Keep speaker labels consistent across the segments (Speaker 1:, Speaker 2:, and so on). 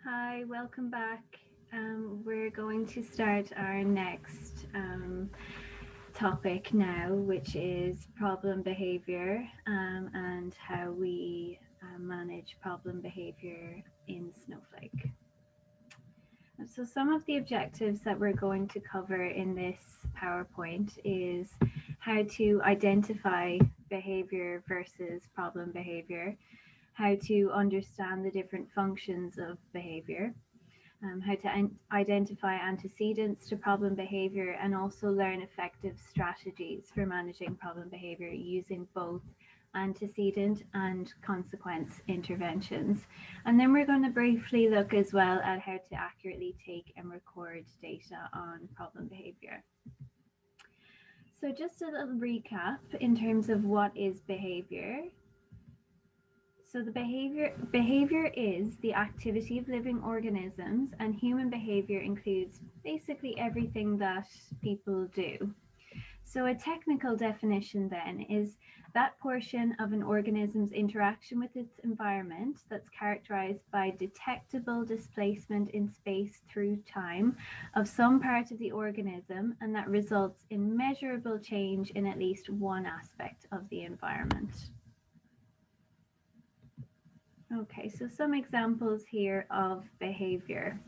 Speaker 1: Hi, welcome back. We're going to start our next topic now, which is problem behavior and how we manage problem behavior in Snowflake. So, some of the objectives that we're going to cover in this PowerPoint is how to identify behavior versus problem behavior, how to understand the different functions of behavior, how to identify antecedents to problem behavior, and also learn effective strategies for managing problem behavior using both antecedent and consequence interventions. And then we're going to briefly look as well at how to accurately take and record data on problem behavior. So just a little recap in terms of what is behavior. So the behavior is the activity of living organisms, and human behavior includes basically everything that people do. So a technical definition then is that portion of an organism's interaction with its environment that's characterized by detectable displacement in space through time of some part of the organism, and that results in measurable change in at least one aspect of the environment. Okay, so some examples here of behavior.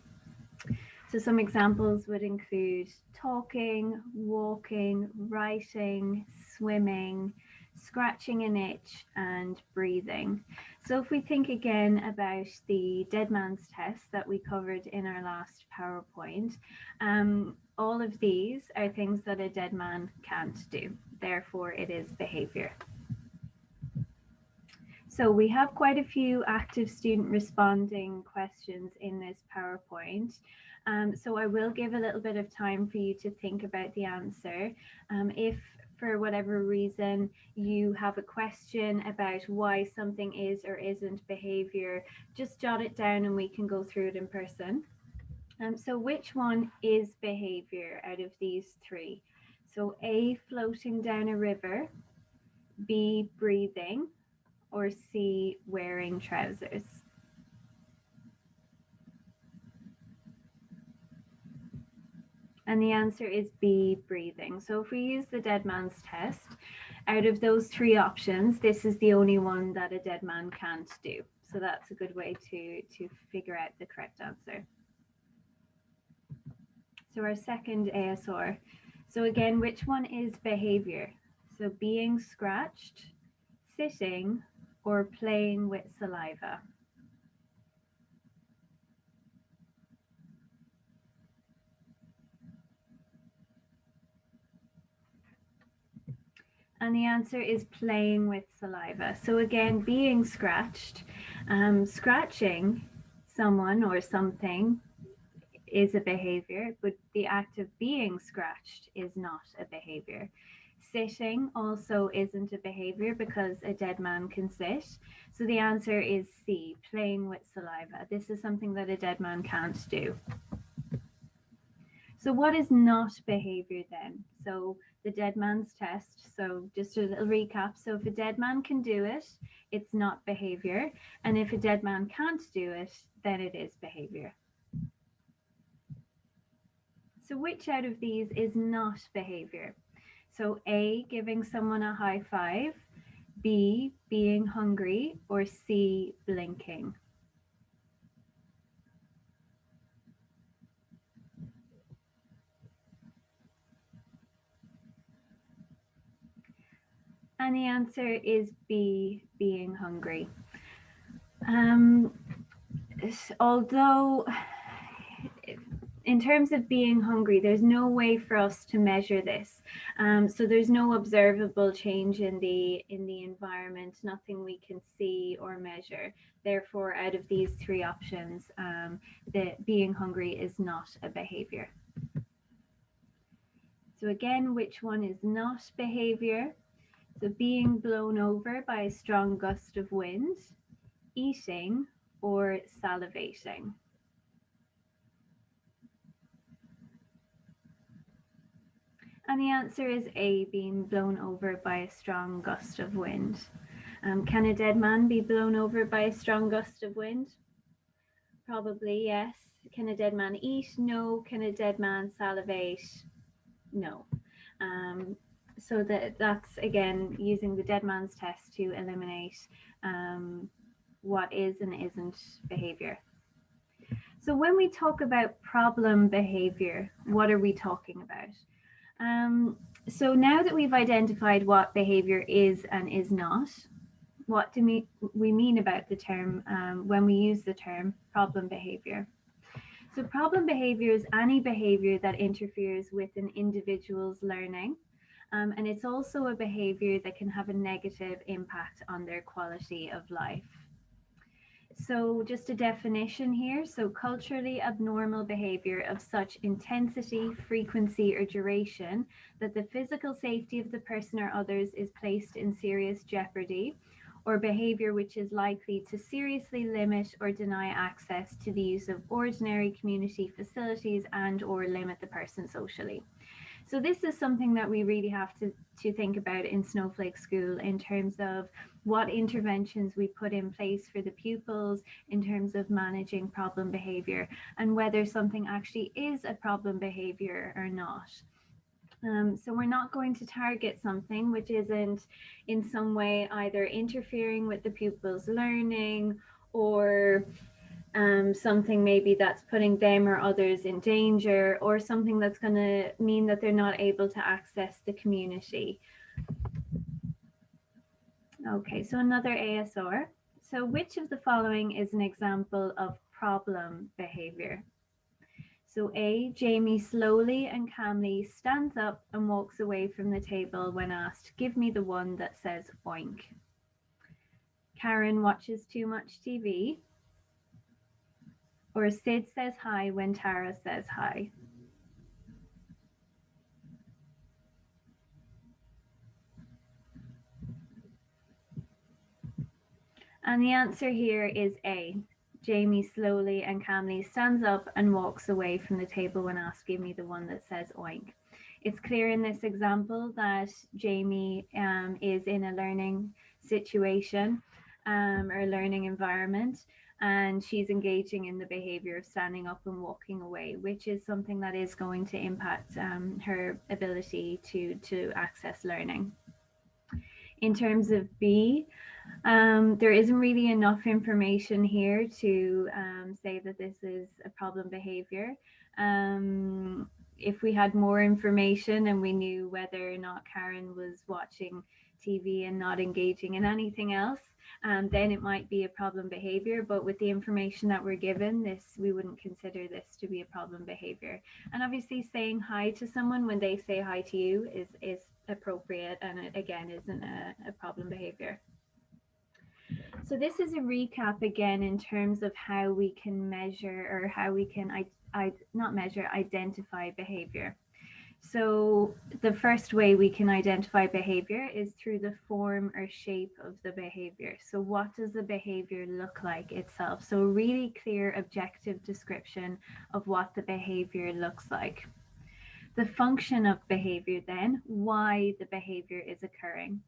Speaker 1: So some examples would include talking, walking, writing, swimming, scratching an itch, and breathing. So if we think again about the dead man's test that we covered in our last PowerPoint, all of these are things that a dead man can't do. Therefore, it is behavior. So we have quite a few active student responding questions in this PowerPoint. So I will give a little bit of time for you to think about the answer. If for whatever reason you have a question about why something is or isn't behavior, just jot it down and we can go through it in person. So which one is behavior out of these three? So A, floating down a river, B, breathing, or C, wearing trousers? And the answer is B, breathing. So if we use the dead man's test, out of those three options, this is the only one that a dead man can't do. So that's a good way to figure out the correct answer. So our second ASR. So again, which one is behavior? So being scratched, sitting, or playing with saliva? And the answer is playing with saliva. So again, being scratched, scratching someone or something is a behavior, but the act of being scratched is not a behavior. Sitting also isn't a behavior because a dead man can sit. So the answer is C, playing with saliva. This is something that a dead man can't do. So what is not behavior then? So the dead man's test. So just a little recap. So if a dead man can do it, it's not behavior. And if a dead man can't do it, then it is behavior. So which out of these is not behavior? So A, giving someone a high five, B, being hungry, or C, blinking? And the answer is B, being hungry. Although in terms of being hungry, there's no way for us to measure this. So there's no observable change in the environment, nothing we can see or measure. Therefore, out of these three options, the being hungry is not a behavior. So again, which one is not behavior? So being blown over by a strong gust of wind, eating, or salivating? And the answer is A, being blown over by a strong gust of wind. Can a dead man be blown over by a strong gust of wind? Probably yes. Can a dead man eat? No. Can a dead man salivate? No. Um, so that's again using the dead man's test to eliminate um, what is and isn't behavior. So when we talk about problem behavior, what are we talking about? So now that we've identified what behavior is and is not, what do we mean about the term when we use the term problem behavior? So problem behavior is any behavior that interferes with an individual's learning. And it's also a behavior that can have a negative impact on their quality of life. So, just a definition here. So, culturally abnormal behavior of such intensity, frequency, or duration that the physical safety of the person or others is placed in serious jeopardy, or behavior which is likely to seriously limit or deny access to the use of ordinary community facilities and or limit the person socially. So this is something that we really have to think about in Snowflake School in terms of what interventions we put in place for the pupils in terms of managing problem behavior and whether something actually is a problem behavior or not. So we're not going to target something which isn't in some way either interfering with the pupil's learning or something maybe that's putting them or others in danger, or something that's going to mean that they're not able to access the community. Okay, so another ASR. So which of the following is an example of problem behavior? So A, Jamie slowly and calmly stands up and walks away from the table when asked, give me the one that says oink. Karen watches too much TV. Or Sid says hi when Tara says hi. And the answer here is A. Jamie slowly and calmly stands up and walks away from the table when asked, give me the one that says oink. It's clear in this example that Jamie is in a learning situation or learning environment, and she's engaging in the behavior of standing up and walking away, which is something that is going to impact her ability to access learning. In terms of B, there isn't really enough information here to say that this is a problem behavior. If we had more information and we knew whether or not Karen was watching TV and not engaging in anything else, then it might be a problem behavior. But with the information that we're given, we wouldn't consider this to be a problem behavior. And obviously, saying hi to someone when they say hi to you is appropriate, and it again isn't a problem behavior. So this is a recap again in terms of how we can measure, or how we can not measure, identify behavior. So the first way we can identify behavior is through the form or shape of the behavior. So what does the behavior look like itself? So a really clear objective description of what the behavior looks like. The function of behavior then, why the behavior is occurring.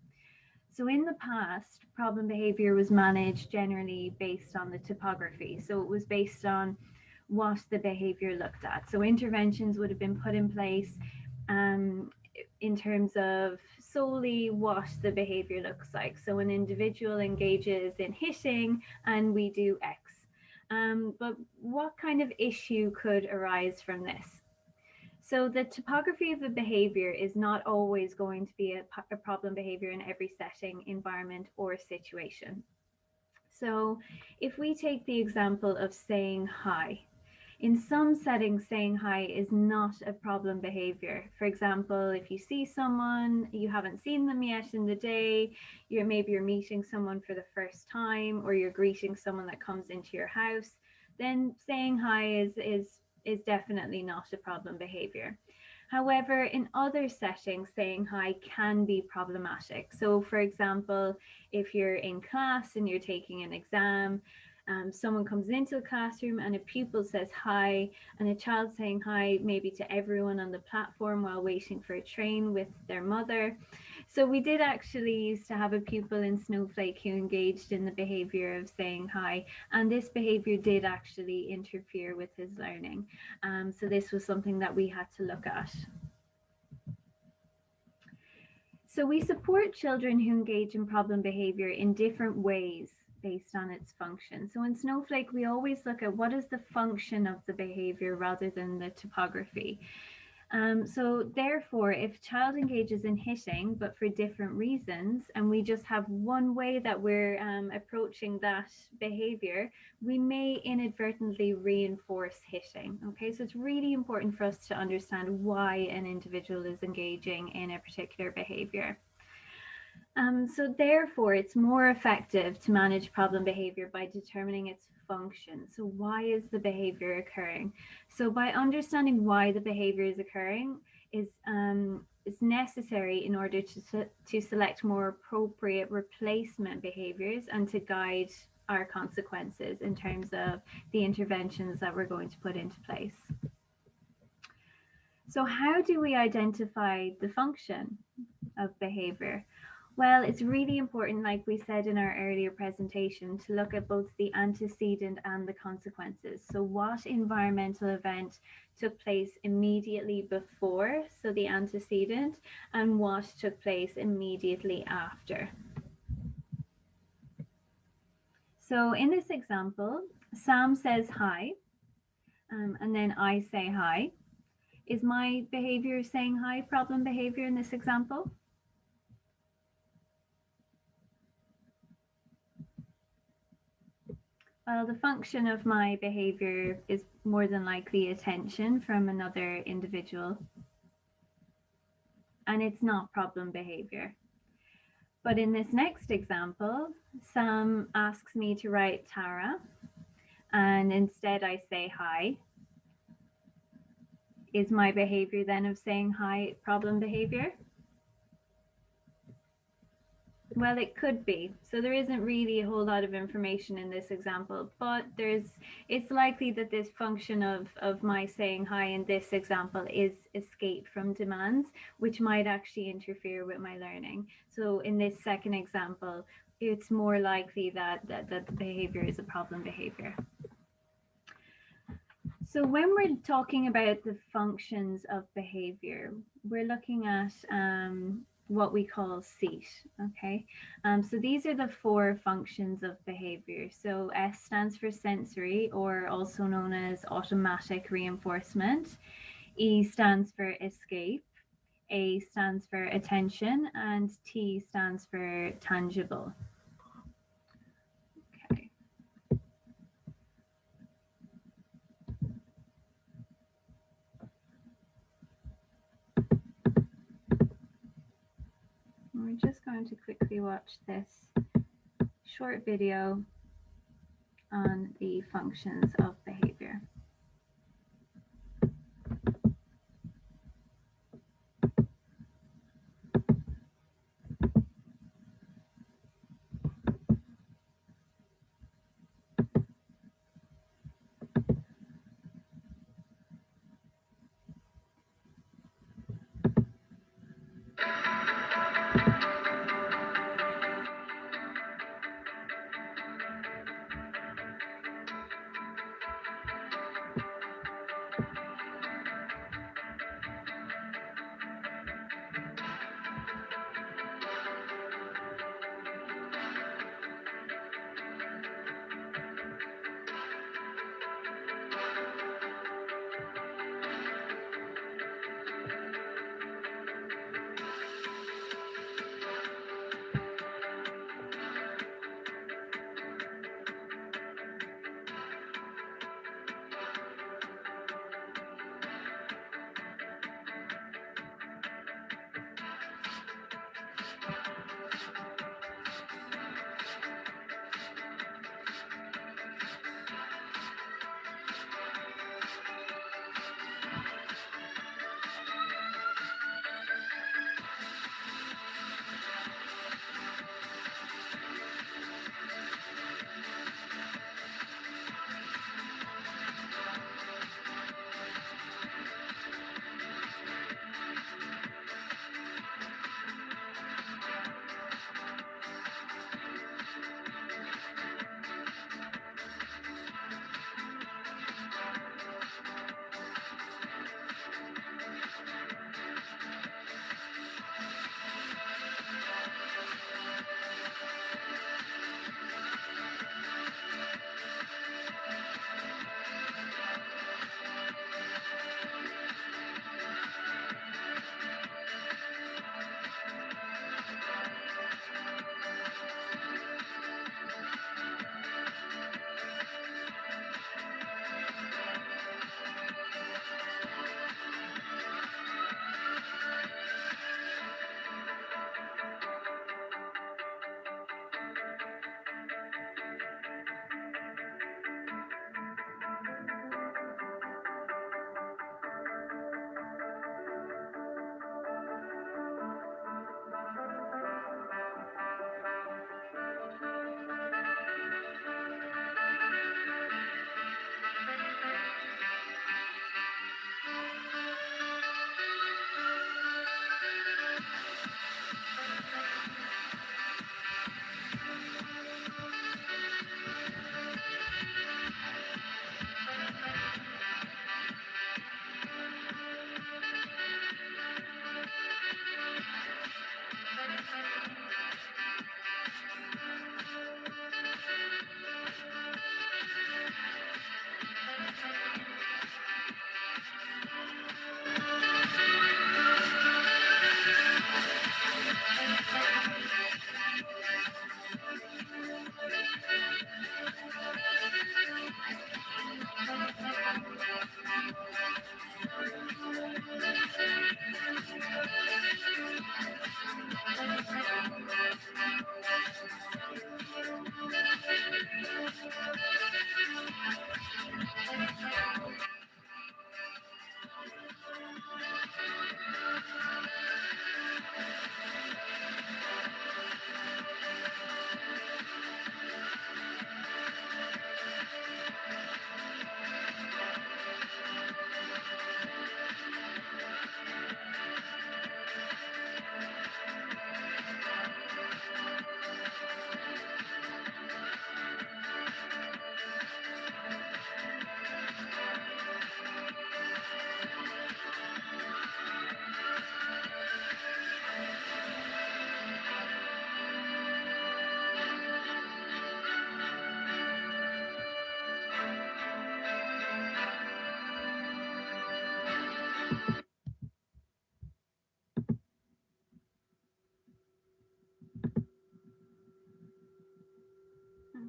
Speaker 1: So in the past, problem behavior was managed generally based on the topography. So it was based on what the behavior looked at. So interventions would have been put in place in terms of solely what the behavior looks like. So an individual engages in hitting and we do X. But what kind of issue could arise from this? So the topography of a behavior is not always going to be a problem behavior in every setting, environment, or situation. So if we take the example of saying hi, in some settings, saying hi is not a problem behavior. For example, if you see someone, you haven't seen them yet in the day, maybe you're meeting someone for the first time, or you're greeting someone that comes into your house, then saying hi is definitely not a problem behavior. However, in other settings, saying hi can be problematic. So, for example, if you're in class and you're taking an exam, someone comes into the classroom and a pupil says hi, and a child saying hi maybe to everyone on the platform while waiting for a train with their mother. So we did actually used to have a pupil in Snowflake who engaged in the behavior of saying hi, and this behavior did actually interfere with his learning. So this was something that we had to look at. So we support children who engage in problem behavior in different ways based on its function. So in Snowflake, we always look at what is the function of the behavior rather than the topography. So therefore, if a child engages in hitting, but for different reasons, and we just have one way that we're approaching that behavior, we may inadvertently reinforce hitting. Okay, so it's really important for us to understand why an individual is engaging in a particular behavior. So therefore, it's more effective to manage problem behavior by determining its function. So why is the behavior occurring? So by understanding why the behavior is occurring is necessary in order to select more appropriate replacement behaviors and to guide our consequences in terms of the interventions that we're going to put into place. So how do we identify the function of behavior? Well, it's really important, like we said in our earlier presentation, to look at both the antecedent and the consequences. So what environmental event took place immediately before, so the antecedent, and what took place immediately after. So in this example, Sam says hi, and then I say hi. Is my behavior saying hi problem behavior in this example? Well, the function of my behavior is more than likely attention from another individual, and it's not problem behavior. But in this next example, Sam asks me to write Tara, and instead I say hi. Is my behavior then of saying hi problem behavior? Well, it could be. So there isn't really a whole lot of information in this example, but it's likely that this function of my saying hi in this example is escape from demands, which might actually interfere with my learning. So in this second example, it's more likely that the behavior is a problem behavior. So when we're talking about the functions of behavior, we're looking at what we call seat. Okay, so these are the 4 functions of behavior. So S stands for sensory, or also known as automatic reinforcement. E stands for escape. A stands for attention, and T stands for tangible. Okay. We're just going to quickly watch this short video on the functions of behavior.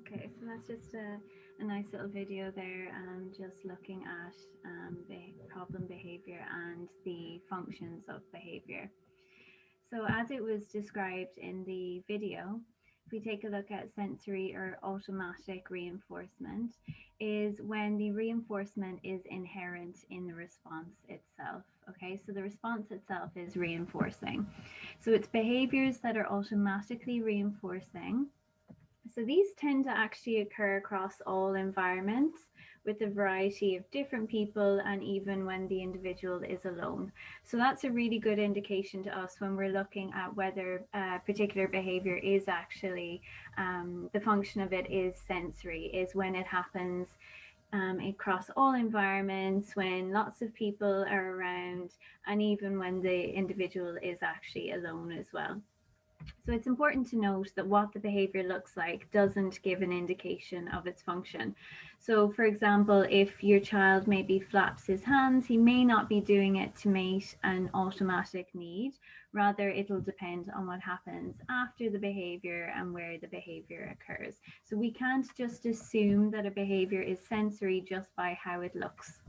Speaker 1: Okay, so that's just a nice little video there, just looking at problem behavior and the functions of behavior. So as it was described in the video, if we take a look at sensory or automatic reinforcement, is when the reinforcement is inherent in the response itself. Okay, so the response itself is reinforcing. So it's behaviors that are automatically reinforcing. So these tend to actually occur across all environments with a variety of different people and even when the individual is alone. So that's a really good indication to us when we're looking at whether a particular behavior is actually, the function of it is sensory, is when it happens across all environments, when lots of people are around, and even when the individual is actually alone as well. So it's important to note that what the behavior looks like doesn't give an indication of its function. So for example, if your child maybe flaps his hands, he may not be doing it to meet an automatic need. Rather, it'll depend on what happens after the behavior and where the behavior occurs. So we can't just assume that a behavior is sensory just by how it looks.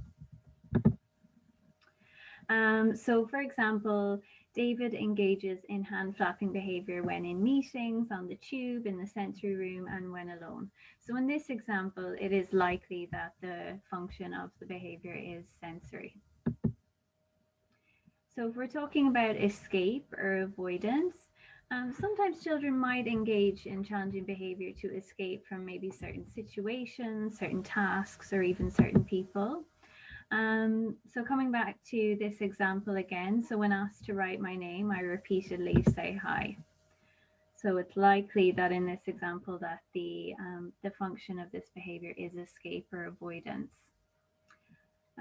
Speaker 1: So for example, David engages in hand flapping behavior when in meetings, on the tube, in the sensory room, and when alone. So in this example, it is likely that the function of the behavior is sensory. So if we're talking about escape or avoidance, sometimes children might engage in challenging behavior to escape from maybe certain situations, certain tasks, or even certain people. So coming back to this example again, so when asked to write my name, I repeatedly say hi. So it's likely that in this example that the function of this behavior is escape or avoidance.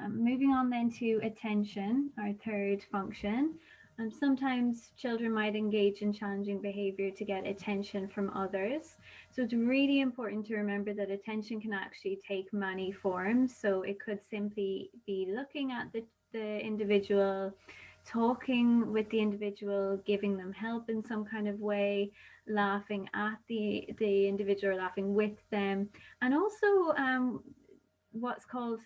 Speaker 1: Moving on then to attention, our third function. Sometimes children might engage in challenging behavior to get attention from others. So it's really important to remember that attention can actually take many forms. So it could simply be looking at the individual, talking with the individual, giving them help in some kind of way, laughing at the individual, laughing with them, and also what's called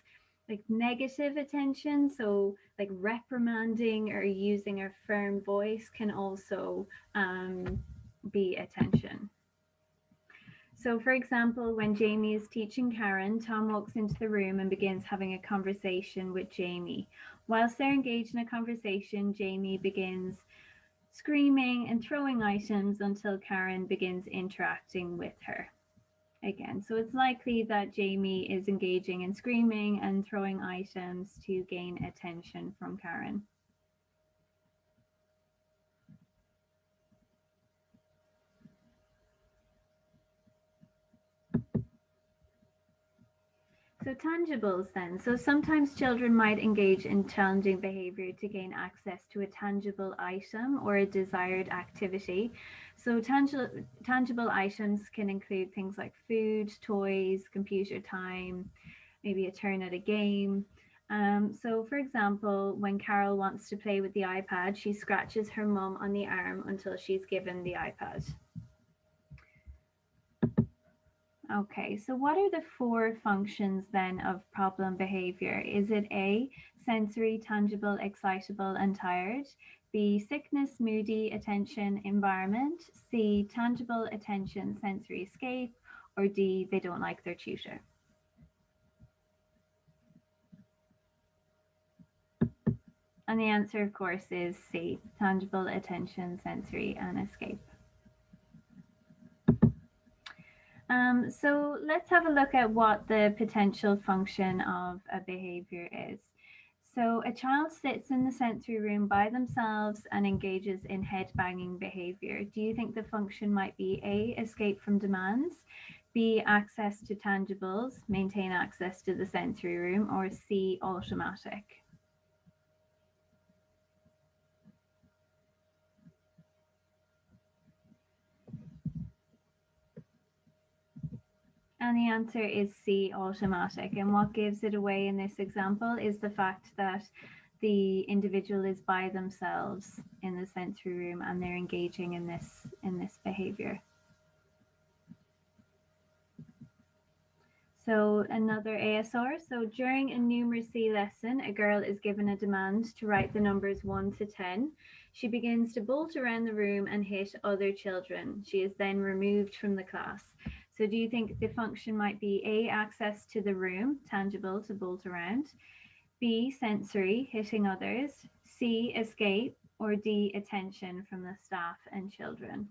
Speaker 1: like negative attention, so like reprimanding or using a firm voice can also be attention. So for example, when Jamie is teaching Karen, Tom walks into the room and begins having a conversation with Jamie. Whilst they're engaged in a conversation, Jamie begins screaming and throwing items until Karen begins interacting with her again. So it's likely that Jamie is engaging in screaming and throwing items to gain attention from Karen. So tangibles then. So sometimes children might engage in challenging behavior to gain access to a tangible item or a desired activity. So tangible items can include things like food, toys, computer time, maybe a turn at a game. So for example, when Carol wants to play with the iPad, she scratches her mum on the arm until she's given the iPad. Okay, so what are the four functions then of problem behavior? Is it A, sensory, tangible, excitable, and tired? B, sickness, moody, attention, environment? C, tangible, attention, sensory, escape? Or D, they don't like their tutor? And the answer, of course, is C, tangible, attention, sensory, and escape. So let's have a look at what the potential function of a behavior is. So a child sits in the sensory room by themselves and engages in head-banging behavior. Do you think the function might be A, escape from demands, B, access to tangibles, maintain access to the sensory room, or C, automatic? And the answer is C, automatic. And what gives it away in this example is the fact that the individual is by themselves in the sensory room and they're engaging in this behavior. So another ASR. So during a numeracy lesson, a girl is given a demand to write the numbers 1 to 10. She begins to bolt around the room and hit other children. She is then removed from the class. So do you think the function might be A, access to the room, tangible to bolt around, B, sensory, hitting others, C, escape, or D, attention from the staff and children?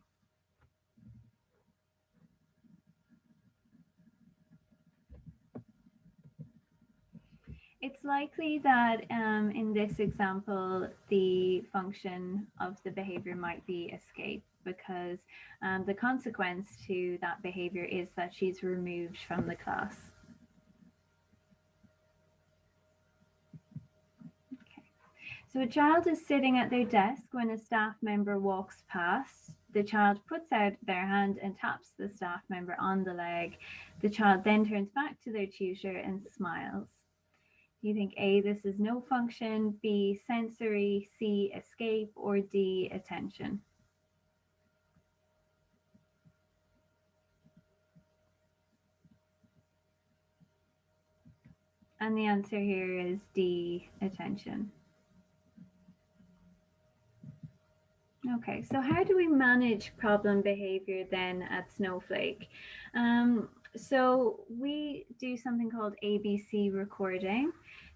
Speaker 1: It's likely that in this example, the function of the behavior might be escape, because the consequence to that behavior is that she's removed from the class. Okay. So a child is sitting at their desk when a staff member walks past. The child puts out their hand and taps the staff member on the leg. The child then turns back to their tutor and smiles. Do you think A, this is no function, B, sensory, C, escape, or D, attention? And the answer here is D, attention. Okay, so how do we manage problem behavior then at Snowflake? So we do something called ABC recording.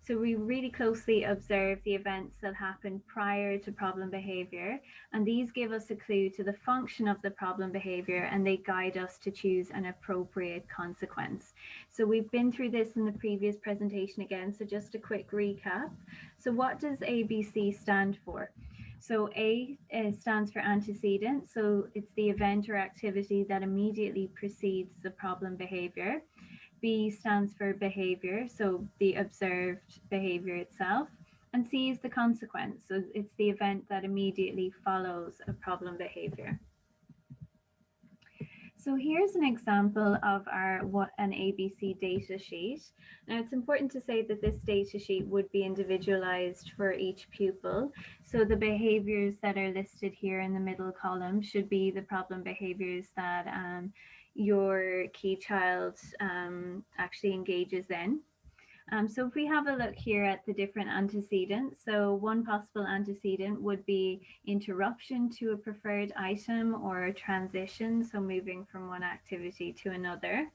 Speaker 1: So we really closely observe the events that happen prior to problem behavior, and these give us a clue to the function of the problem behavior, and they guide us to choose an appropriate consequence. So we've been through this in the previous presentation again, so just a quick recap. So what does ABC stand for? So A stands for antecedent. So it's the event or activity that immediately precedes the problem behavior. B stands for behavior. So the observed behavior itself. And C is the consequence. So it's the event that immediately follows a problem behavior. So here's an example of an ABC data sheet. Now it's important to say that this data sheet would be individualized for each pupil. So the behaviors that are listed here in the middle column should be the problem behaviors that your key child actually engages in. So if we have a look here at the different antecedents, so one possible antecedent would be interruption to a preferred item or a transition, so moving from one activity to another.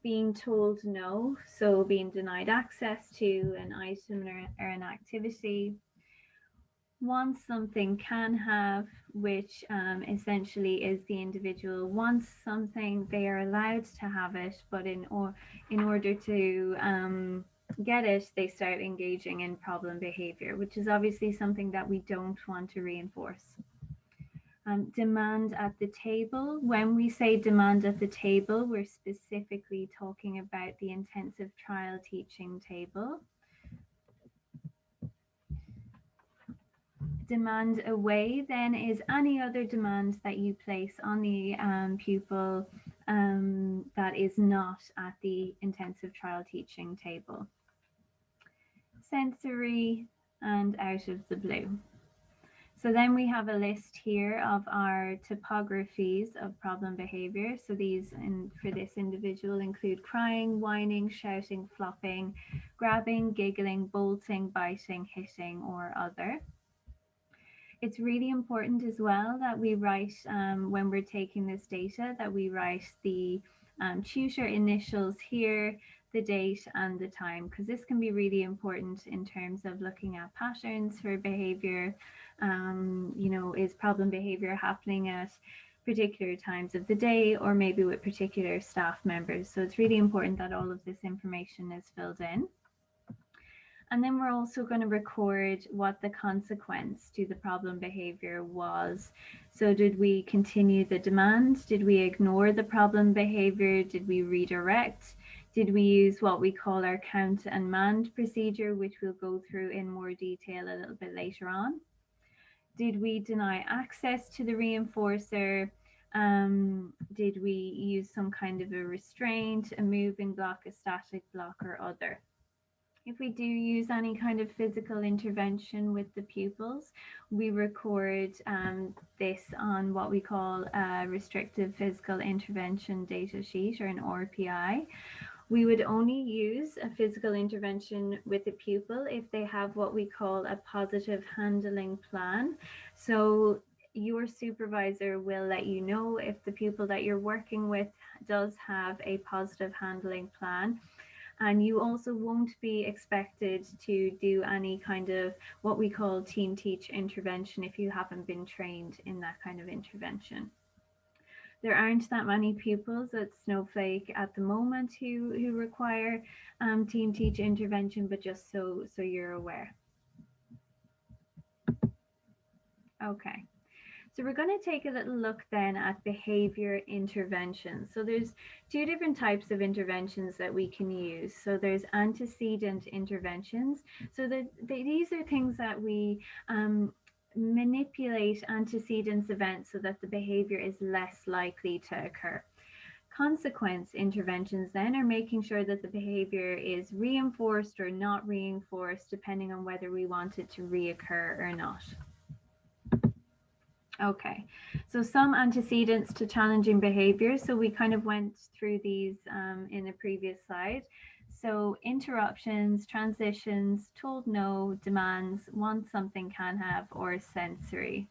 Speaker 1: Being told no, so being denied access to an item or an activity. Wants something, can have, which essentially is the individual wants something, they are allowed to have it, but in order to get it, they start engaging in problem behavior, which is obviously something that we don't want to reinforce. Demand at the table. When we say demand at the table, we're specifically talking about the intensive trial teaching table. Demand away then is any other demand that you place on the pupil that is not at the intensive trial teaching table. Sensory and out of the blue. So then we have a list here of our typographies of problem behavior. So these for this individual include crying, whining, shouting, flopping, grabbing, giggling, bolting, biting, hitting, or other. It's really important as well that we write, when we're taking this data, that we write the tutor initials here, the date and the time, because this can be really important in terms of looking at patterns for behavior. Is problem behavior happening at particular times of the day or maybe with particular staff members? So it's really important that all of this information is filled in. And then we're also going to record what the consequence to the problem behavior was. So did we continue the demand? Did we ignore the problem behavior? Did we redirect? Did we use what we call our count and mand procedure, which we'll go through in more detail a little bit later on? Did we deny access to the reinforcer? Did we use some kind of a restraint, a moving block, a static block, or other? If we do use any kind of physical intervention with the pupils, we record this on what we call a restrictive physical intervention data sheet, or an RPI. We would only use a physical intervention with a pupil if they have what we call a positive handling plan. So your supervisor will let you know if the pupil that you're working with does have a positive handling plan. And you also won't be expected to do any kind of what we call team teach intervention if you haven't been trained in that kind of intervention. There aren't that many pupils at Snowflake at the moment who require team teach intervention, but just so you're aware. Okay. So we're going to take a little look then at behavior interventions. So there's two different types of interventions that we can use. So there's antecedent interventions. So these are things that we manipulate antecedents events so that the behavior is less likely to occur. Consequence interventions then are making sure that the behavior is reinforced or not reinforced depending on whether we want it to reoccur or not. Okay, so some antecedents to challenging behavior. So we kind of went through these in a previous slide. So interruptions, transitions, told no, demands, want something, can have, or sensory.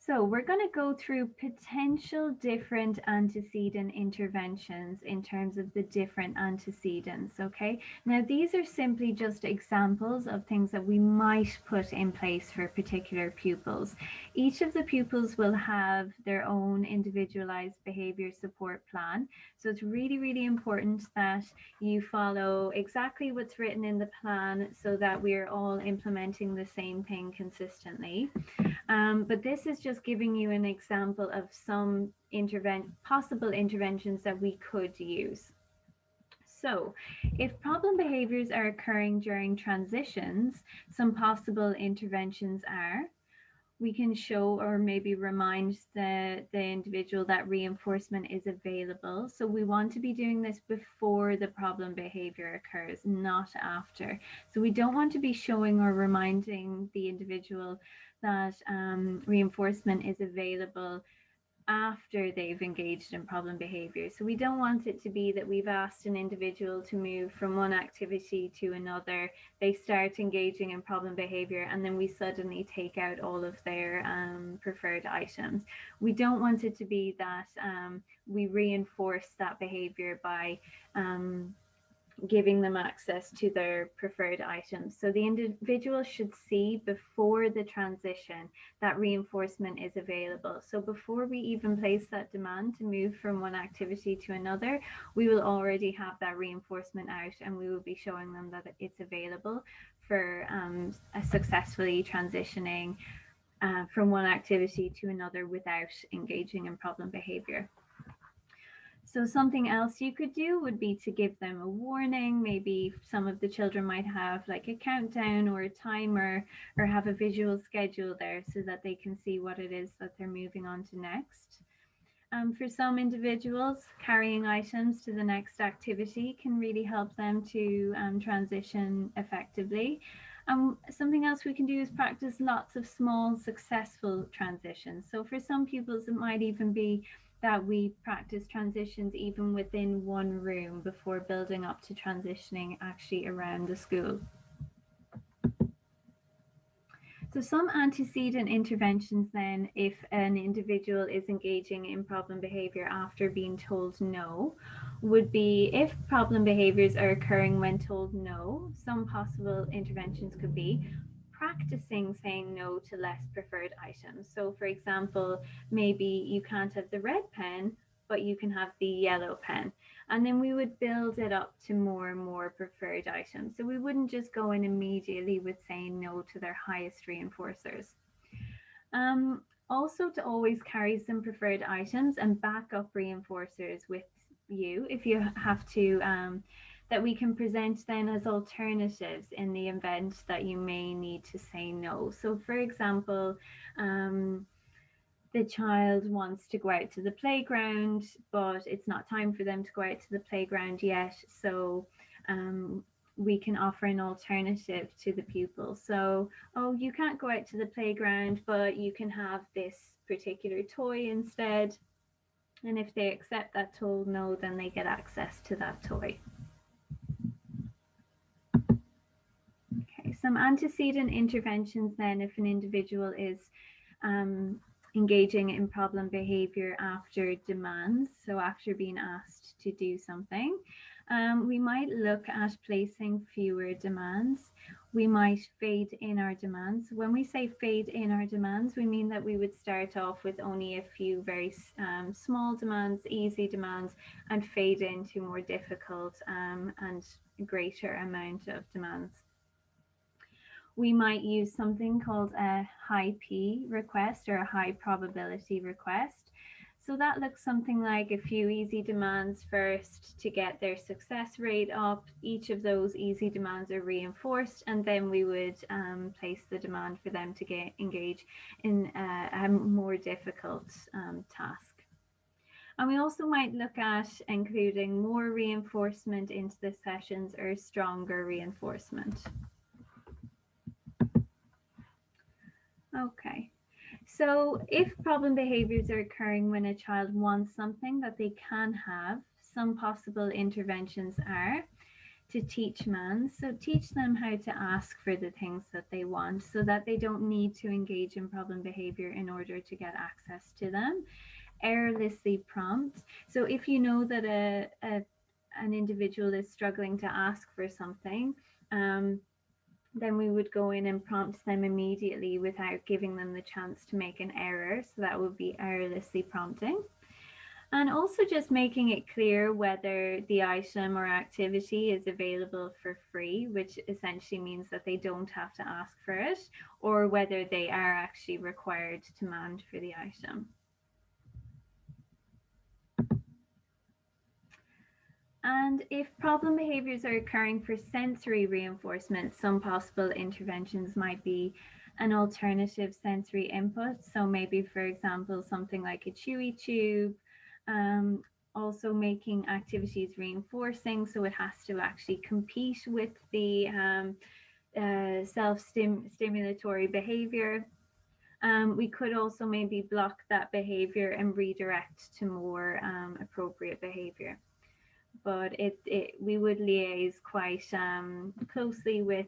Speaker 1: So we're going to go through potential different antecedent interventions in terms of the different antecedents, okay? Now, these are simply just examples of things that we might put in place for particular pupils. Each of the pupils will have their own individualized behavior support plan. So it's really, really important that you follow exactly what's written in the plan so that we're all implementing the same thing consistently. But this is just giving you an example of some possible interventions that we could use. So if problem behaviors are occurring during transitions, some possible interventions are: we can show or maybe remind the individual that reinforcement is available. So we want to be doing this before the problem behavior occurs, not after. So we don't want to be showing or reminding the individual that reinforcement is available after they've engaged in problem behavior. So we don't want it to be that we've asked an individual to move from one activity to another, they start engaging in problem behavior, and then we suddenly take out all of their preferred items. We don't want it to be that we reinforce that behavior by giving them access to their preferred items. So the individual should see before the transition that reinforcement is available. So before we even place that demand to move from one activity to another, we will already have that reinforcement out, and we will be showing them that it's available for successfully transitioning from one activity to another without engaging in problem behavior. So something else you could do would be to give them a warning. Maybe some of the children might have like a countdown or a timer, or have a visual schedule there so that they can see what it is that they're moving on to next. For some individuals, carrying items to the next activity can really help them to transition effectively. Something else we can do is practice lots of small successful transitions. So for some pupils, it might even be that we practice transitions even within one room before building up to transitioning actually around the school. So some antecedent interventions then, if an individual is engaging in problem behavior after being told no, would be if problem behaviors are occurring when told no, some possible interventions could be practicing saying no to less preferred items. So for example, maybe you can't have the red pen, but you can have the yellow pen. And then we would build it up to more and more preferred items. So we wouldn't just go in immediately with saying no to their highest reinforcers. Also to always carry some preferred items and backup reinforcers with you if you have to, that we can present then as alternatives in the event that you may need to say no. So for example, the child wants to go out to the playground, but it's not time for them to go out to the playground yet. So we can offer an alternative to the pupil. So, oh, you can't go out to the playground, but you can have this particular toy instead. And if they accept that tool, no, then they get access to that toy. Okay, some antecedent interventions then if an individual is engaging in problem behavior after demands, so after being asked to do something. We might look at placing fewer demands. We might fade in our demands. When we say fade in our demands, we mean that we would start off with only a few very small demands, easy demands, and fade into more difficult and greater amount of demands. We might use something called a high P request or a high probability request. So that looks something like a few easy demands first to get their success rate up. Each of those easy demands are reinforced, and then we would place the demand for them to engage in a more difficult task. And we also might look at including more reinforcement into the sessions or stronger reinforcement. Okay, so if problem behaviors are occurring when a child wants something that they can have, some possible interventions are to teach man. So teach them how to ask for the things that they want so that they don't need to engage in problem behavior in order to get access to them. Errorlessly prompt. So if you know that an individual is struggling to ask for something, then we would go in and prompt them immediately without giving them the chance to make an error. So that would be errorlessly prompting. And also just making it clear whether the item or activity is available for free, which essentially means that they don't have to ask for it, or whether they are actually required to demand for the item. And if problem behaviors are occurring for sensory reinforcement, some possible interventions might be an alternative sensory input. So maybe, for example, something like a chewy tube, also making activities reinforcing. So it has to actually compete with the self-stimulatory behavior. We could also maybe block that behavior and redirect to more appropriate behavior. But we would liaise quite closely with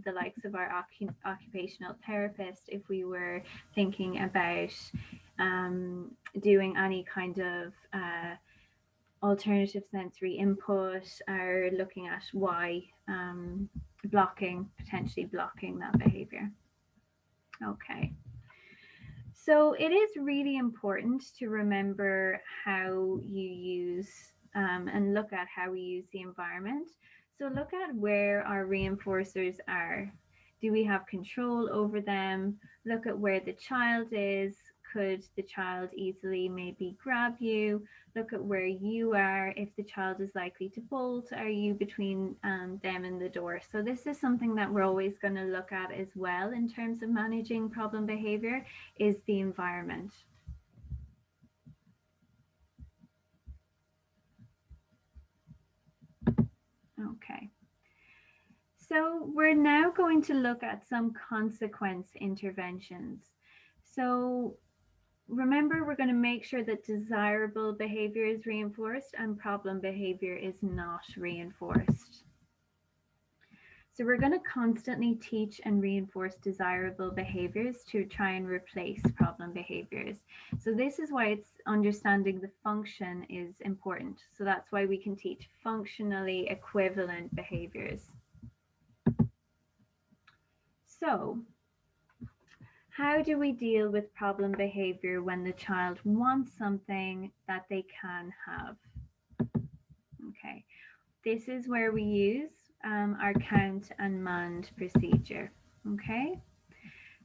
Speaker 1: the likes of our occupational therapist if we were thinking about doing any kind of alternative sensory input or looking at why potentially blocking that behavior. Okay. So it is really important to remember how you use and look at how we use the environment. So look at where our reinforcers are. Do we have control over them? Look at where the child is. Could the child easily maybe grab you? Look at where you are. If the child is likely to bolt, are you between them and the door? So this is something that we're always going to look at as well in terms of managing problem behavior, is the environment. Okay. So we're now going to look at some consequence interventions. So remember, we're going to make sure that desirable behavior is reinforced and problem behavior is not reinforced. So we're going to constantly teach and reinforce desirable behaviors to try and replace problem behaviors. So this is why it's understanding the function is important. So that's why we can teach functionally equivalent behaviors. So how do we deal with problem behavior when the child wants something that they can have? Okay, this is where we use our count and mand procedure. Okay,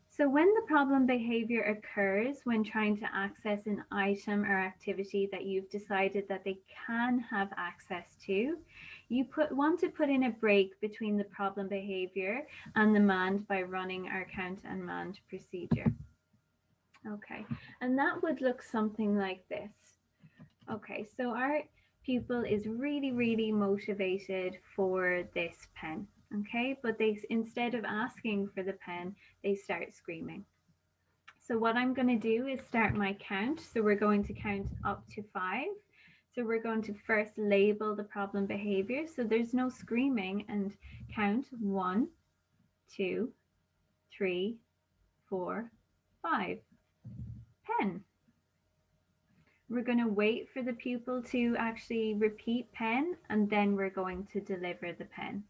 Speaker 1: so when the problem behavior occurs when trying to access an item or activity that you've decided that they can have access to, you want to put in a break between the problem behavior and the mand by running our count and mand procedure. Okay, and that would look something like this. Okay, so our pupil is really, really motivated for this pen. Okay, but they, instead of asking for the pen, they start screaming. So what I'm going to do is start my count. So we're going to count up to 5. So we're going to first label the problem behavior. So there's no screaming, and count 1, 2, 3, 4, 5. Pen. We're going to wait for the pupil to actually repeat pen, and then we're going to deliver the pen.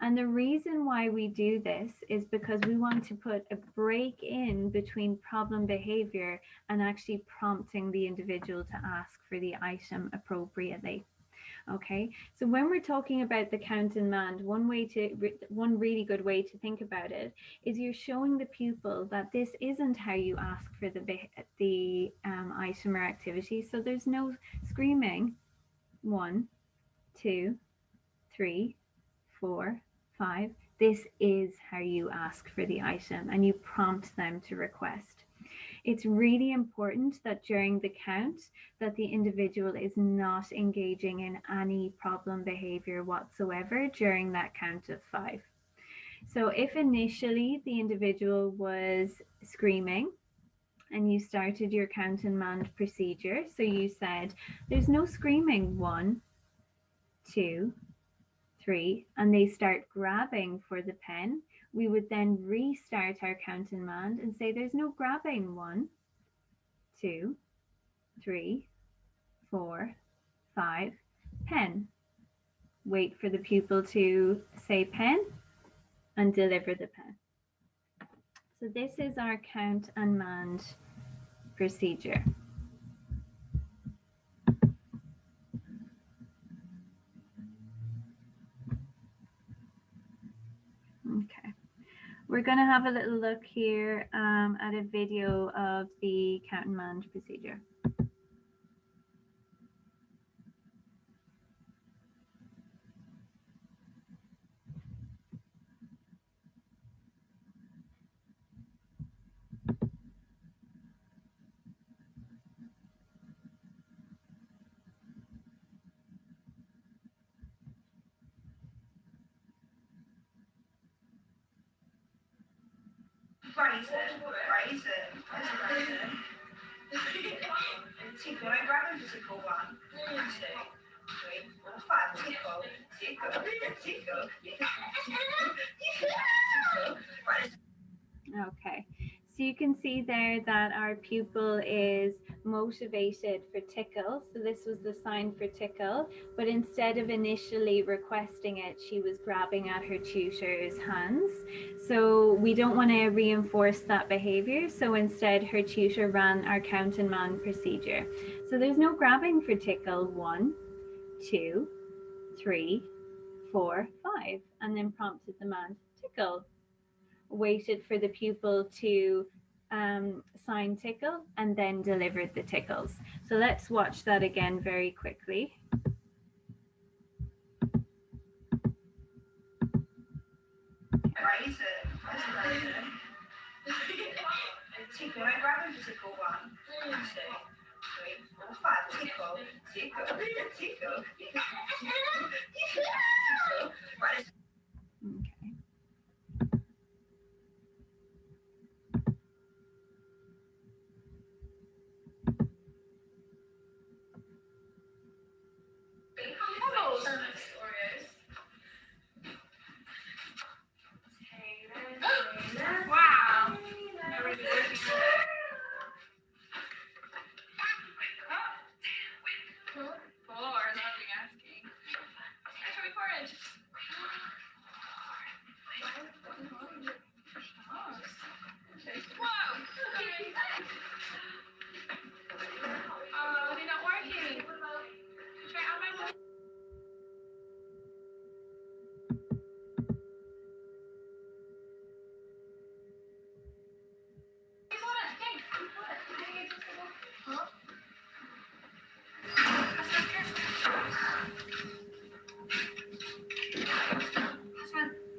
Speaker 1: And the reason why we do this is because we want to put a break in between problem behavior and actually prompting the individual to ask for the item appropriately. Okay, so when we're talking about the count and mand, one really good way to think about it is you're showing the pupil that this isn't how you ask for the item or activity. So there's no screaming 1, 2, 3, 4, 5. This is how you ask for the item, and you prompt them to request. It's really important that during the count that the individual is not engaging in any problem behavior whatsoever during that count of 5. So if initially the individual was screaming and you started your count and mand procedure, so you said there's no screaming 1, 2, 3, and they start grabbing for the pen, we would then restart our count and mand and say there's no grabbing 1, 2, 3, 4, 5, pen. Wait for the pupil to say pen and deliver the pen. So this is our count and mand procedure. Okay, we're going to have a little look here at a video of the count and mand procedure.
Speaker 2: Tickle, I grab him to tickle 1, 2, 3, 4, 5. Tickle, tickle, tickle.
Speaker 1: Okay, so you can see there that our pupil is motivated for tickle. So this was the sign for tickle, but instead of initially requesting it, she was grabbing at her tutor's hands. So we don't want to reinforce that behavior. So instead, her tutor ran our count and mand procedure. So there's no grabbing for tickle 1, 2, 3, 4, 5, and then prompted the man tickle. Waited for the pupil to sign tickle and then delivered the tickles. So let's watch that again very quickly.
Speaker 2: Tickle, I grab him to tickle 1, 2, 3, 4, 5. Tickle, tickle, tickle. Right.
Speaker 1: Okay.
Speaker 2: Wow.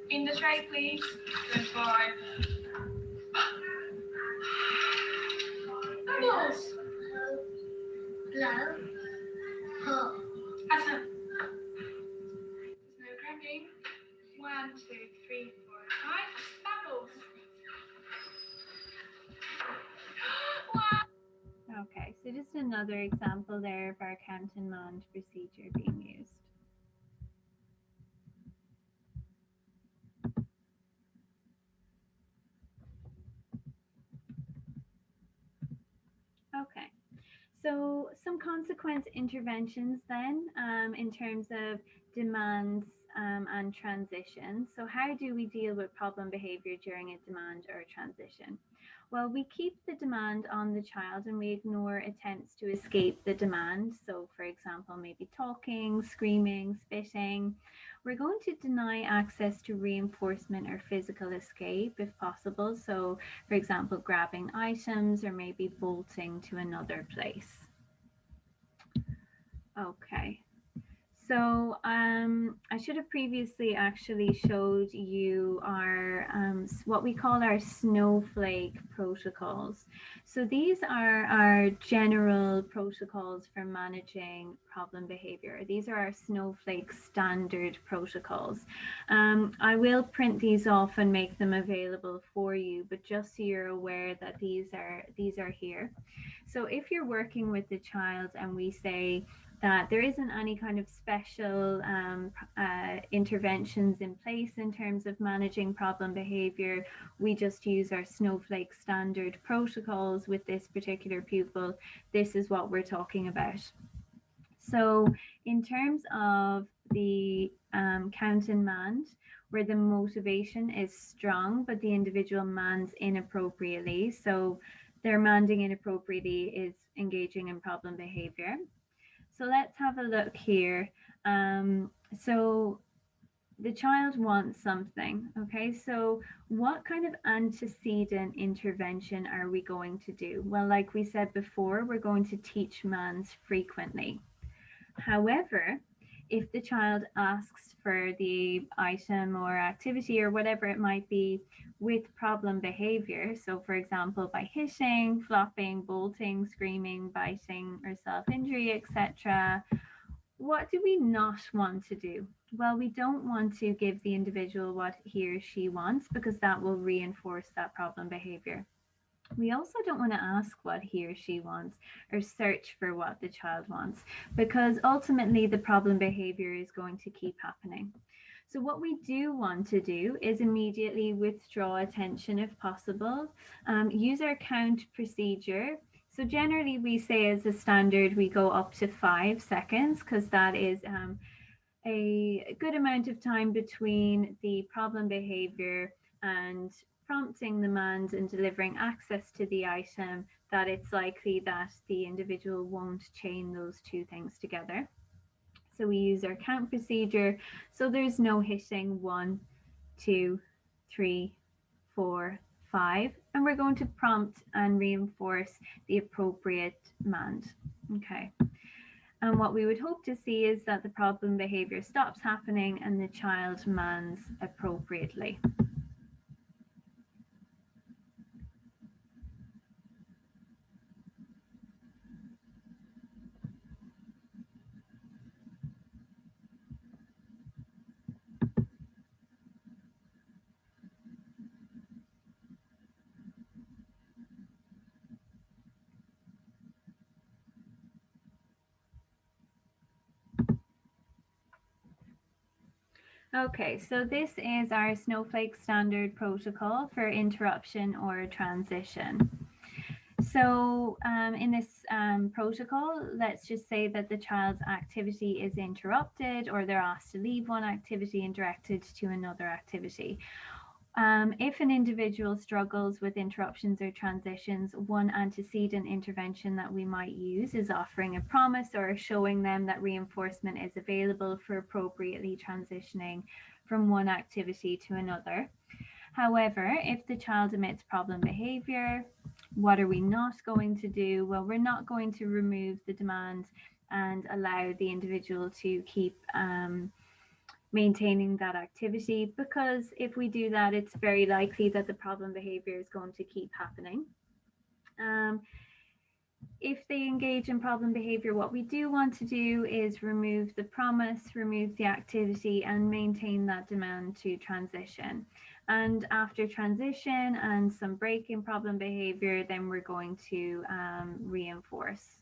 Speaker 2: In the tray, please. Good boy. 1, 2, 3, 4, 5. Bubbles. Wow.
Speaker 1: Okay, so just another example there of our count and mand procedure being used. Okay, so some consequence interventions then in terms of demands and transition. So how do we deal with problem behavior during a demand or a transition? Well, we keep the demand on the child and we ignore attempts to escape the demand. So, for example, maybe talking, screaming, spitting. We're going to deny access to reinforcement or physical escape if possible. So, for example, grabbing items or maybe bolting to another place. Okay. So I should have previously actually showed you our what we call our snowflake protocols. So these are our general protocols for managing problem behavior. These are our snowflake standard protocols. I will print these off and make them available for you, but just so you're aware that these are here. So if you're working with the child and we say that there isn't any kind of special interventions in place in terms of managing problem behavior. We just use our snowflake standard protocols with this particular pupil. This is what we're talking about. So, in terms of the count and mand, where the motivation is strong, but the individual mands inappropriately. So, their manding inappropriately is engaging in problem behavior. So let's have a look here. So the child wants something. Okay, so what kind of antecedent intervention are we going to do? Well, like we said before, we're going to teach mands frequently. However, if the child asks for the item or activity or whatever it might be with problem behavior, so for example, by hitting, flopping, bolting, screaming, biting, or self injury, etc., what do we not want to do? Well, we don't want to give the individual what he or she wants because that will reinforce that problem behavior. We also don't want to ask what he or she wants or search for what the child wants because ultimately the problem behavior is going to keep happening. So, what we do want to do is immediately withdraw attention if possible, use our count procedure. So, generally, we say as a standard, we go up to 5 seconds because that is a good amount of time between the problem behavior and prompting the man and delivering access to the item that it's likely that the individual won't chain those two things together. So we use our count procedure. So there's no hitting 1, 2, 3, 4, 5. And we're going to prompt and reinforce the appropriate command. Okay. And what we would hope to see is that the problem behavior stops happening and the child mans appropriately. Okay, so this is our Snowflake standard protocol for interruption or transition. So in this protocol, let's just say that the child's activity is interrupted or they're asked to leave one activity and directed to another activity. If an individual struggles with interruptions or transitions, one antecedent intervention that we might use is offering a promise or showing them that reinforcement is available for appropriately transitioning from one activity to another. However, if the child emits problem behavior, what are we not going to do? Well, we're not going to remove the demand and allow the individual to keep maintaining that activity because if we do that, it's very likely that the problem behavior is going to keep happening. Um, if they engage in problem behavior, what we do want to do is remove the promise, remove the activity, and maintain that demand to transition. And after transition and some break in problem behavior, then we're going to reinforce.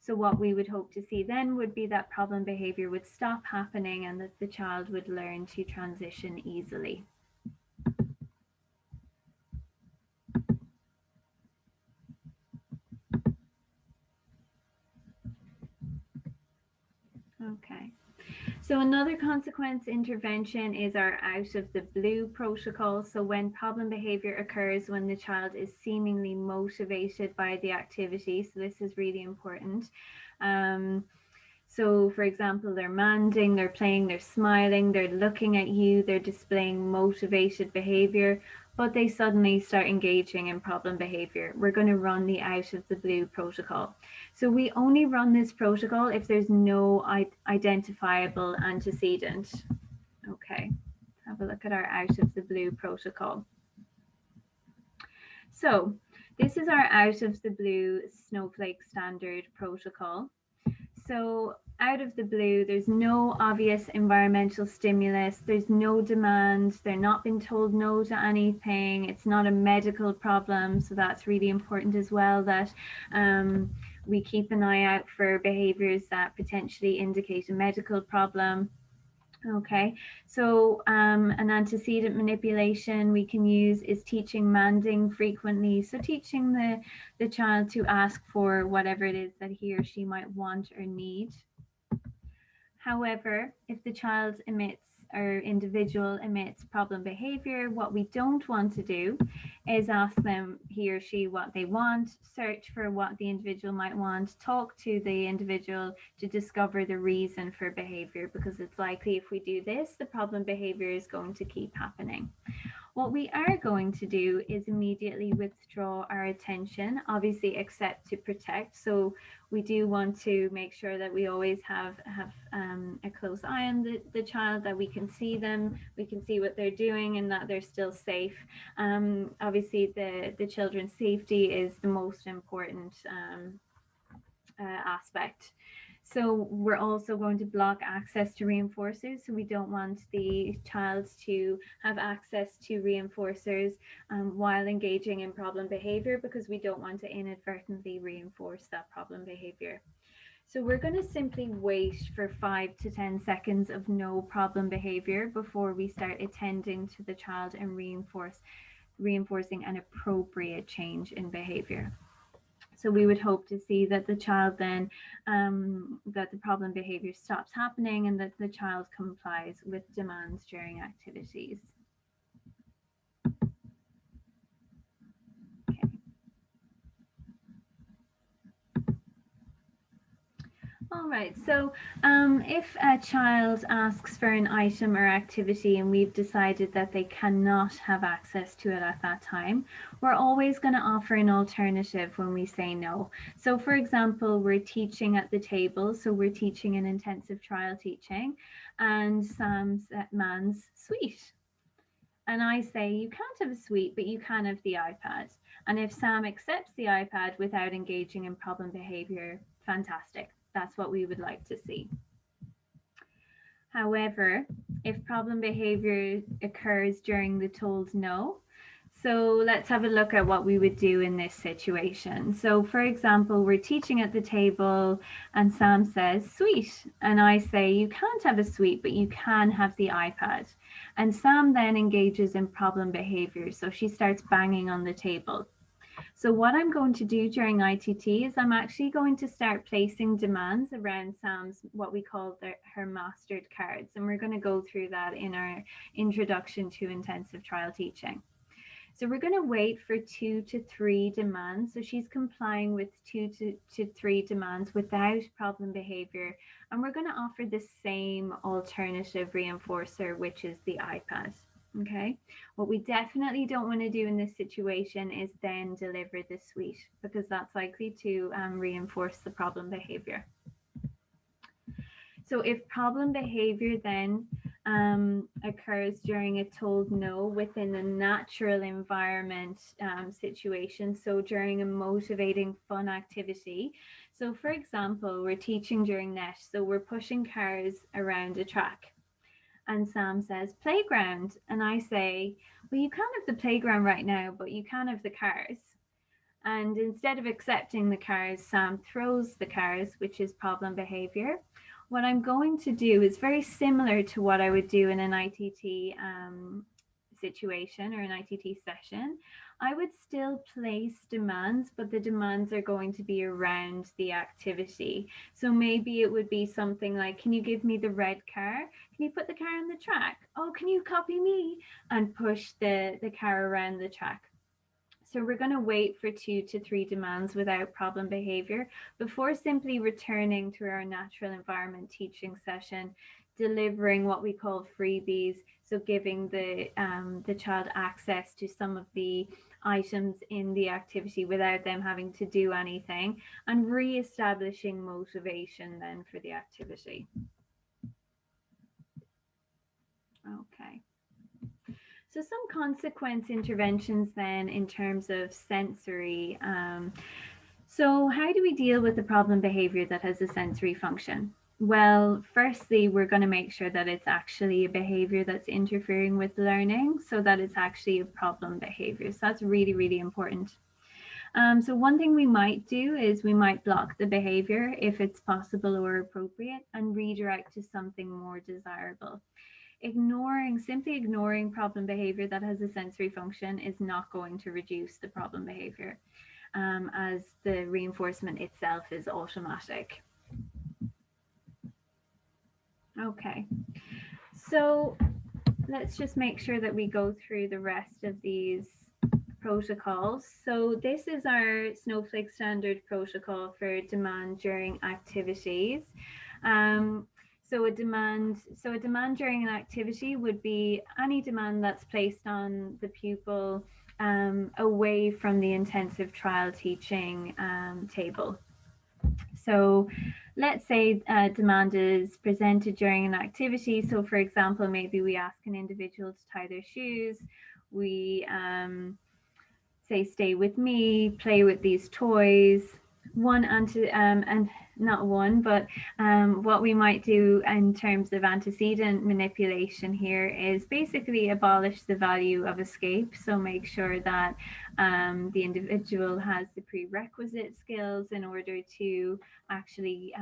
Speaker 1: So what we would hope to see then would be that problem behavior would stop happening and that the child would learn to transition easily. Okay. So another consequence intervention is our out of the blue protocol. So when problem behavior occurs when the child is seemingly motivated by the activity, so this is really important. So, for example, they're manding, they're playing, they're smiling, they're looking at you, they're displaying motivated behavior, but they suddenly start engaging in problem behavior. We're going to run the out of the blue protocol. So, we only run this protocol if there's no identifiable antecedent. Okay, have a look at our out of the blue protocol. So, this is our out of the blue snowflake standard protocol. So out of the blue, there's no obvious environmental stimulus, there's no demand, they're not being told no to anything, it's not a medical problem. So that's really important as well, that we keep an eye out for behaviors that potentially indicate a medical problem. Okay, so an antecedent manipulation we can use is teaching manding frequently. So teaching the child to ask for whatever it is that he or she might want or need. However, if the child emits or individual emits problem behavior, what we don't want to do is ask them, he or she, what they want, search for what the individual might want, talk to the individual to discover the reason for behavior, because it's likely if we do this, the problem behavior is going to keep happening. What we are going to do is immediately withdraw our attention, obviously except to protect. So we do want to make sure that we always have a close eye on the child, that we can see them, we can see what they're doing and that they're still safe. Obviously the children's safety is the most important aspect. So we're also going to block access to reinforcers. So we don't want the child to have access to reinforcers while engaging in problem behavior, because we don't want to inadvertently reinforce that problem behavior. So we're going to simply wait for 5 to 10 seconds of no problem behavior before we start attending to the child and reinforcing an appropriate change in behavior. So we would hope to see that the child then, that the problem behavior stops happening and that the child complies with demands during activities. Okay. All right, so if a child asks for an item or activity and we've decided that they cannot have access to it at that time, we're always going to offer an alternative when we say no. So for example, we're teaching at the table, so we're teaching an intensive trial teaching, and Sam's at Man's sweet. And I say, you can't have a sweet, but you can have the iPad. And if Sam accepts the iPad without engaging in problem behavior, fantastic. That's what we would like to see. However, if problem behavior occurs during the told no, so let's have a look at what we would do in this situation. So for example, we're teaching at the table and Sam says, sweet. And I say, you can't have a sweet, but you can have the iPad. And Sam then engages in problem behavior. So she starts banging on the table. So what I'm going to do during ITT is I'm actually going to start placing demands around Sam's, what we call her mastered cards. And we're going to go through that in our introduction to intensive trial teaching. So we're going to wait for 2 to 3 demands. So she's complying with 2 to 3 demands without problem behavior. And we're going to offer the same alternative reinforcer, which is the iPad. Okay. What we definitely don't want to do in this situation is then deliver the sweet, because that's likely to reinforce the problem behavior. So if problem behavior then occurs during a told no within a natural environment situation. So during a motivating fun activity. So for example, we're teaching during NET, so we're pushing cars around a track. And Sam says, playground. And I say, well, you can't have the playground right now, but you can have the cars. And instead of accepting the cars, Sam throws the cars, which is problem behavior. What I'm going to do is very similar to what I would do in an ITT situation or an ITT session. I would still place demands, but the demands are going to be around the activity. So maybe it would be something like, can you give me the red car? Can you put the car on the track? Oh, can you copy me? And push the car around the track. So we're going to wait for 2 to 3 demands without problem behavior before simply returning to our natural environment teaching session, delivering what we call freebies. So giving the child access to some of the items in the activity without them having to do anything, and re-establishing motivation then for the activity. Okay. So some consequence interventions then in terms of sensory. So how do we deal with the problem behavior that has a sensory function? Well, firstly, we're going to make sure that it's actually a behavior that's interfering with learning, so that it's actually a problem behavior. So that's really, really important. So one thing we might do is we might block the behavior if it's possible or appropriate and redirect to something more desirable. Simply ignoring problem behavior that has a sensory function is not going to reduce the problem behavior, as the reinforcement itself is automatic. Okay, so let's just make sure that we go through the rest of these protocols. So this is our Snowflake standard protocol for demand during activities. Um, so a demand during an activity would be any demand that's placed on the pupil away from the intensive trial teaching table. So let's say demand is presented during an activity. So for example, maybe we ask an individual to tie their shoes. We say, stay with me, play with these toys. One and not one, but what we might do in terms of antecedent manipulation here is basically abolish the value of escape. So make sure that the individual has the prerequisite skills in order to actually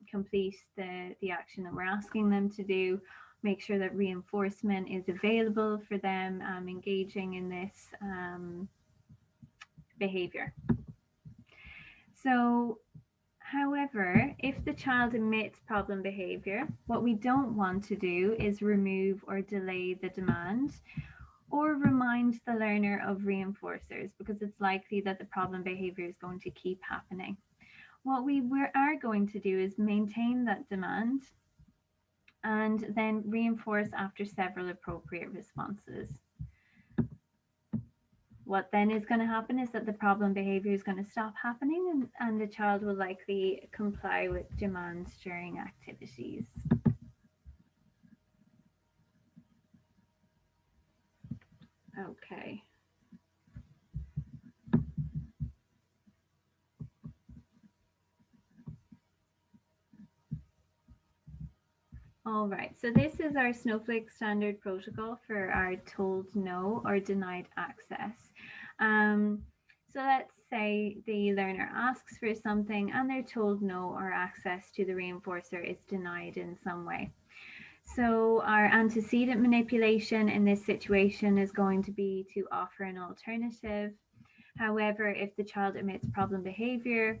Speaker 1: complete the action that we're asking them to do. Make sure that reinforcement is available for them engaging in this behavior. So, however, if the child emits problem behavior, what we don't want to do is remove or delay the demand or remind the learner of reinforcers, because it's likely that the problem behavior is going to keep happening. What we are going to do is maintain that demand and then reinforce after several appropriate responses. What then is going to happen is that the problem behavior is going to stop happening, and the child will likely comply with demands during activities. Okay. All right, so this is our Snowflake standard protocol for our told no or denied access. So let's say the learner asks for something and they're told no, or access to the reinforcer is denied in some way. So our antecedent manipulation in this situation is going to be to offer an alternative. However, if the child emits problem behavior,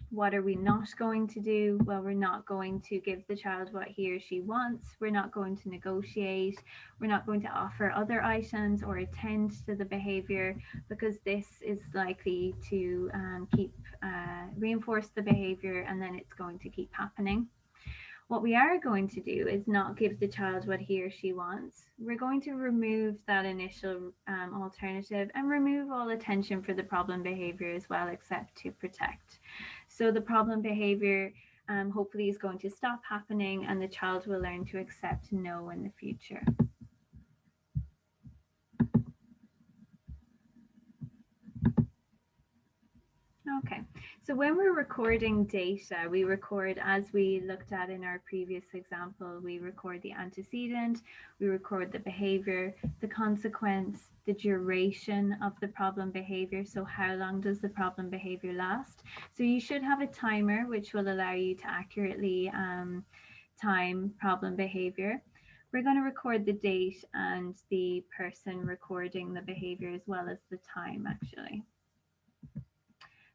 Speaker 1: what are we not going to do? Well, we're not going to give the child what he or she wants. We're not going to negotiate. We're not going to offer other items or attend to the behavior, because this is likely to reinforce the behavior, and then it's going to keep happening. What we are going to do is not give the child what he or she wants. We're going to remove that initial alternative and remove all attention for the problem behavior as well, except to protect. So the problem behavior hopefully is going to stop happening, and the child will learn to accept no in the future. Okay, so when we're recording data, we record, as we looked at in our previous example, we record the antecedent, we record the behavior, the consequence, the duration of the problem behavior. So how long does the problem behavior last? So you should have a timer which will allow you to accurately time problem behavior. We're going to record the date and the person recording the behavior as well as the time actually.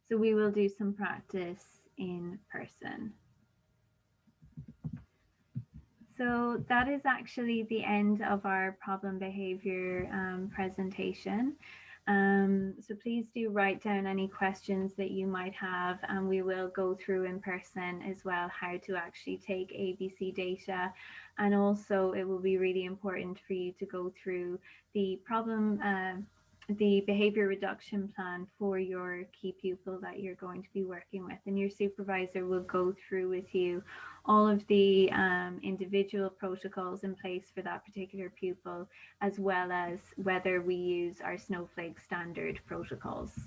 Speaker 1: So we will do some practice in person. So that is actually the end of our problem behavior presentation. So please do write down any questions that you might have, and we will go through in person as well how to actually take ABC data. And also it will be really important for you to go through the behavior reduction plan for your key pupil that you're going to be working with, and your supervisor will go through with you all of the individual protocols in place for that particular pupil, as well as whether we use our Snowflake standard protocols.